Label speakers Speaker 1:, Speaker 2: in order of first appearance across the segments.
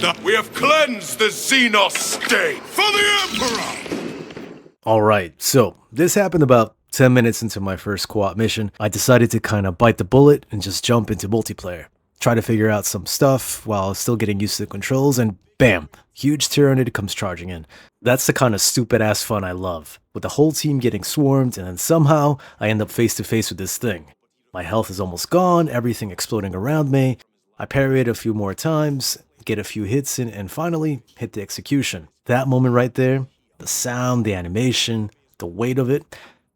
Speaker 1: Master, we have cleansed the Xenos state for the Emperor!
Speaker 2: Alright, so this happened about 10 minutes into my first co-op mission. I decided to kind of bite the bullet and just jump into multiplayer. Try to figure out some stuff while still getting used to the controls, and bam! Huge Tyranid comes charging in. That's the kind of stupid ass fun I love, with the whole team getting swarmed and then somehow I end up face to face with this thing. My health is almost gone, everything exploding around me. I parry it a few more times, get a few hits in, and finally hit the execution. That moment right there, the sound, the animation, the weight of it,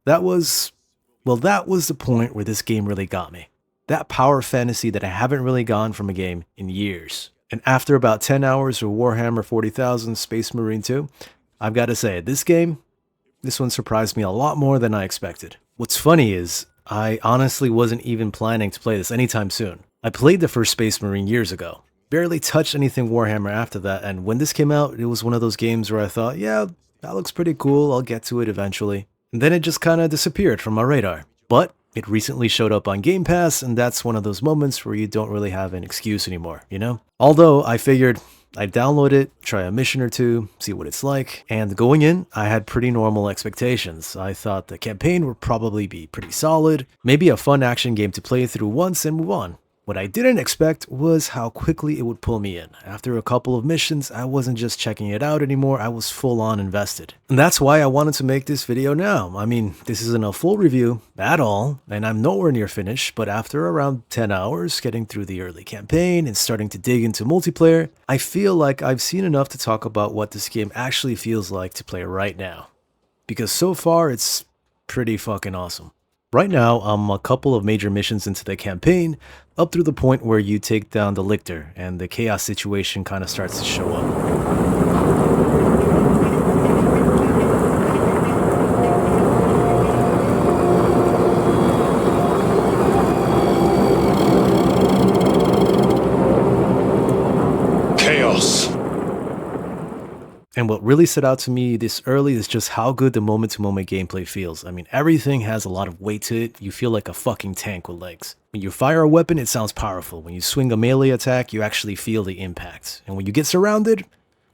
Speaker 2: that was the point where this game really got me. That power fantasy that I haven't really gotten from a game in years. And after about 10 hours of Warhammer 40,000 Space Marine 2, I've got to say, this one surprised me a lot more than I expected. What's funny is, I honestly wasn't even planning to play this anytime soon. I played the first Space Marine years ago. Barely touched anything Warhammer after that, and when this came out, it was one of those games where I thought, yeah, that looks pretty cool, I'll get to it eventually. And then it just kinda disappeared from my radar. But it recently showed up on Game Pass, and that's one of those moments where you don't really have an excuse anymore, you know? Although I figured I'd download it, try a mission or two, see what it's like, and going in, I had pretty normal expectations. I thought the campaign would probably be pretty solid, maybe a fun action game to play through once and move on. What I didn't expect was how quickly it would pull me in. After a couple of missions, I wasn't just checking it out anymore, I was full on invested. And that's why I wanted to make this video now. I mean, this isn't a full review at all, and I'm nowhere near finished, but after around 10 hours, getting through the early campaign and starting to dig into multiplayer, I feel like I've seen enough to talk about what this game actually feels like to play right now. Because so far, it's pretty fucking awesome. Right now, I'm a couple of major missions into the campaign, up through the point where you take down the Lictor, and the chaos situation kind of starts to show up. And what really stood out to me this early is just how good the moment-to-moment gameplay feels. I mean, everything has a lot of weight to it. You feel like a fucking tank with legs. When you fire a weapon, it sounds powerful. When you swing a melee attack, you actually feel the impact. And when you get surrounded,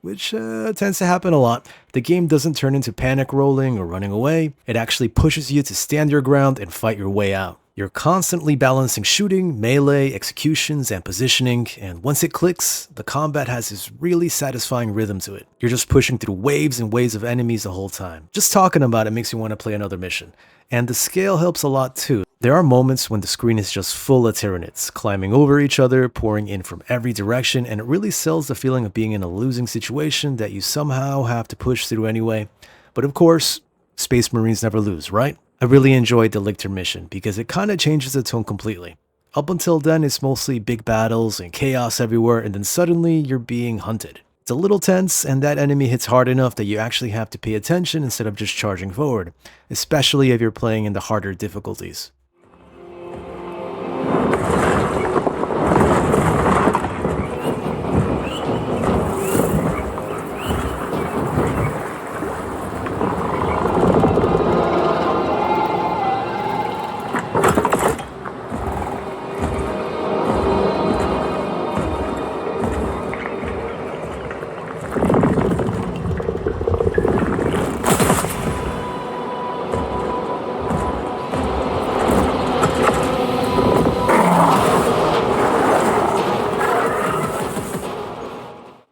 Speaker 2: which tends to happen a lot, the game doesn't turn into panic rolling or running away. It actually pushes you to stand your ground and fight your way out. You're constantly balancing shooting, melee, executions, and positioning, and once it clicks, the combat has this really satisfying rhythm to it. You're just pushing through waves and waves of enemies the whole time. Just talking about it makes you want to play another mission. And the scale helps a lot too. There are moments when the screen is just full of Tyranids, climbing over each other, pouring in from every direction, and it really sells the feeling of being in a losing situation that you somehow have to push through anyway. But of course, Space Marines never lose, right? I really enjoyed the Lictor mission because it kind of changes the tone completely. Up until then, it's mostly big battles and chaos everywhere, and then suddenly you're being hunted. It's a little tense, and that enemy hits hard enough that you actually have to pay attention instead of just charging forward, especially if you're playing in the harder difficulties.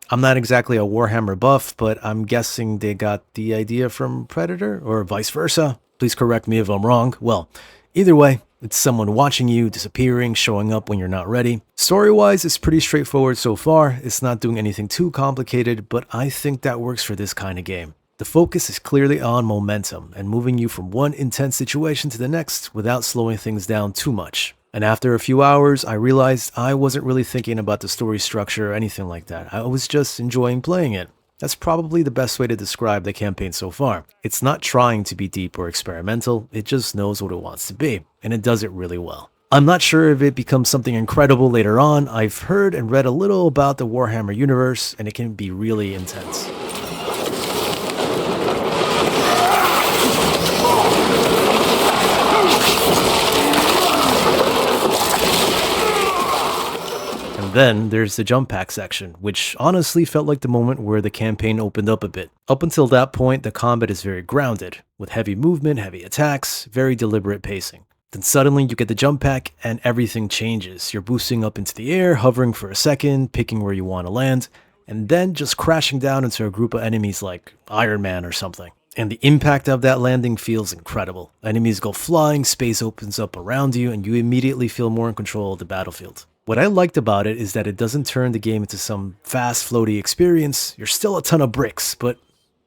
Speaker 2: I'm not exactly a Warhammer buff, but I'm guessing they got the idea from Predator, or vice versa. Please correct me if I'm wrong. Well, either way, it's someone watching you, disappearing, showing up when you're not ready. Story-wise, it's pretty straightforward so far. It's not doing anything too complicated, but I think that works for this kind of game. The focus is clearly on momentum and moving you from one intense situation to the next without slowing things down too much. And after a few hours, I realized I wasn't really thinking about the story structure or anything like that. I was just enjoying playing it. That's probably the best way to describe the campaign so far. It's not trying to be deep or experimental, it just knows what it wants to be, and it does it really well. I'm not sure if it becomes something incredible later on. I've heard and read a little about the Warhammer universe, and it can be really intense. then there's the jump pack section, which honestly felt like the moment where the campaign opened up a bit. Up until that point, the combat is very grounded, with heavy movement, heavy attacks, very deliberate pacing. Then suddenly you get the jump pack and everything changes. You're boosting up into the air, hovering for a second, picking where you want to land, and then just crashing down into a group of enemies like Iron Man or something. And the impact of that landing feels incredible. Enemies go flying, space opens up around you, and you immediately feel more in control of the battlefield. What I liked about it is that it doesn't turn the game into some fast, floaty experience. You're still a ton of bricks, but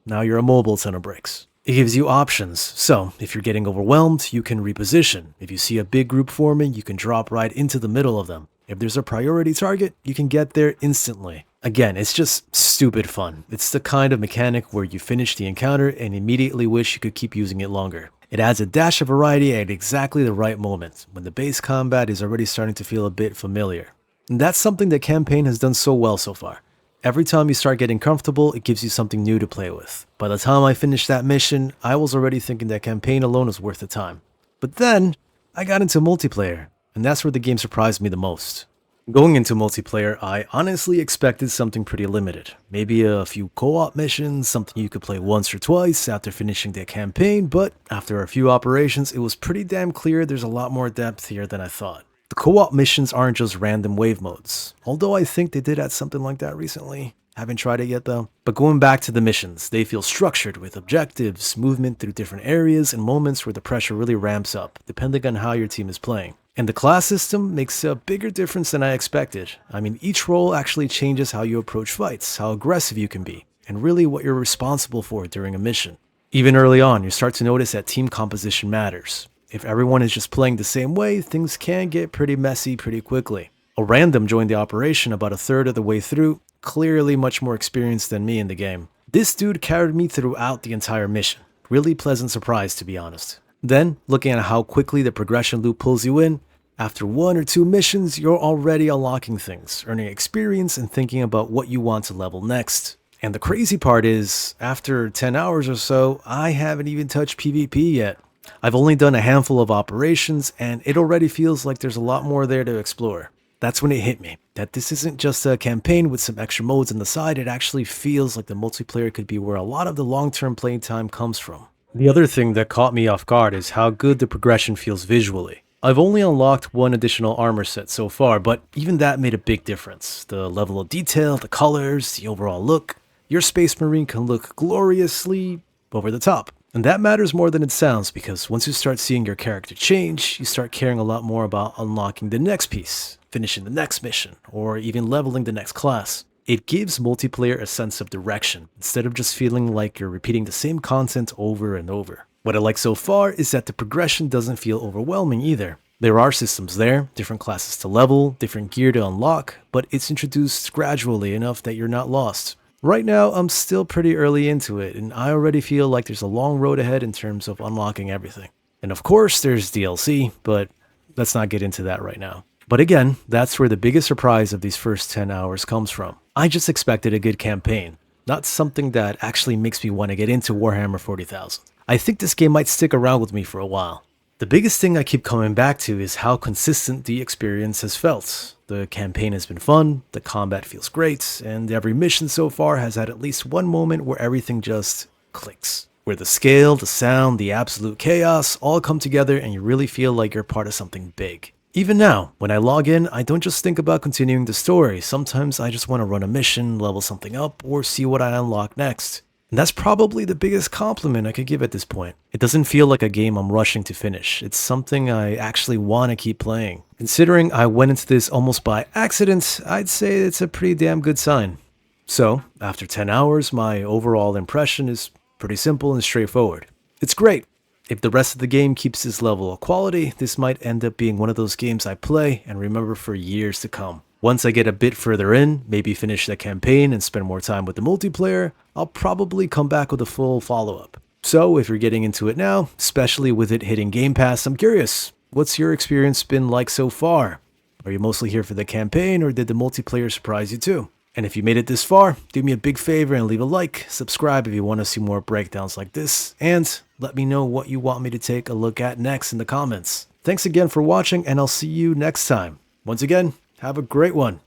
Speaker 2: now you're a mobile ton of bricks. It gives you options. So, if you're getting overwhelmed, you can reposition. If you see a big group forming, you can drop right into the middle of them. If there's a priority target, you can get there instantly. Again, it's just stupid fun. It's the kind of mechanic where you finish the encounter and immediately wish you could keep using it longer. It adds a dash of variety at exactly the right moment, when the base combat is already starting to feel a bit familiar. And that's something the campaign has done so well so far. Every time you start getting comfortable, it gives you something new to play with. By the time I finished that mission, I was already thinking that campaign alone was worth the time. But then, I got into multiplayer, and that's where the game surprised me the most. Going into multiplayer, I honestly expected something pretty limited. Maybe a few co-op missions, something you could play once or twice after finishing the campaign, but after a few operations, it was pretty damn clear there's a lot more depth here than I thought. The co-op missions aren't just random wave modes, although I think they did add something like that recently. Haven't tried it yet though. But going back to the missions, they feel structured with objectives, movement through different areas, and moments where the pressure really ramps up, depending on how your team is playing. And the class system makes a bigger difference than I expected. I mean, each role actually changes how you approach fights, how aggressive you can be, and really what you're responsible for during a mission. Even early on, you start to notice that team composition matters. If everyone is just playing the same way, things can get pretty messy pretty quickly. A random joined the operation about a third of the way through, clearly much more experienced than me in the game. This dude carried me throughout the entire mission. Really pleasant surprise, to be honest. Then, looking at how quickly the progression loop pulls you in, after 1 or 2 missions, you're already unlocking things, earning experience and thinking about what you want to level next. And the crazy part is, after 10 hours or so, I haven't even touched PvP yet. I've only done a handful of operations, and it already feels like there's a lot more there to explore. That's when it hit me, that this isn't just a campaign with some extra modes on the side, it actually feels like the multiplayer could be where a lot of the long-term playing time comes from. The other thing that caught me off guard is how good the progression feels visually. I've only unlocked 1 additional armor set so far, but even that made a big difference. The level of detail, the colors, the overall look. Your Space Marine can look gloriously over the top. And that matters more than it sounds, because once you start seeing your character change, you start caring a lot more about unlocking the next piece, finishing the next mission, or even leveling the next class. It gives multiplayer a sense of direction, instead of just feeling like you're repeating the same content over and over. What I like so far is that the progression doesn't feel overwhelming either. There are systems there, different classes to level, different gear to unlock, but it's introduced gradually enough that you're not lost. Right now, I'm still pretty early into it, and I already feel like there's a long road ahead in terms of unlocking everything. And of course, there's DLC, but let's not get into that right now. But again, that's where the biggest surprise of these first 10 hours comes from. I just expected a good campaign, not something that actually makes me want to get into Warhammer 40,000. I think this game might stick around with me for a while. The biggest thing I keep coming back to is how consistent the experience has felt. The campaign has been fun, the combat feels great, and every mission so far has had at least one moment where everything just clicks. Where the scale, the sound, the absolute chaos all come together and you really feel like you're part of something big. Even now, when I log in, I don't just think about continuing the story. Sometimes I just want to run a mission, level something up, or see what I unlock next. And that's probably the biggest compliment I could give at this point. It doesn't feel like a game I'm rushing to finish. It's something I actually want to keep playing. Considering I went into this almost by accident, I'd say it's a pretty damn good sign. So, after 10 hours, my overall impression is pretty simple and straightforward. It's great. If the rest of the game keeps this level of quality, this might end up being one of those games I play and remember for years to come. Once I get a bit further in, maybe finish the campaign and spend more time with the multiplayer, I'll probably come back with a full follow-up. So if you're getting into it now, especially with it hitting Game Pass, I'm curious, what's your experience been like so far? Are you mostly here for the campaign, or did the multiplayer surprise you too? And if you made it this far, do me a big favor and leave a like, subscribe if you want to see more breakdowns like this, and let me know what you want me to take a look at next in the comments. Thanks again for watching, and I'll see you next time. Once again, have a great one.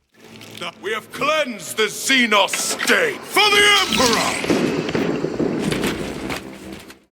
Speaker 1: We have cleansed the Xenos state for the Emperor!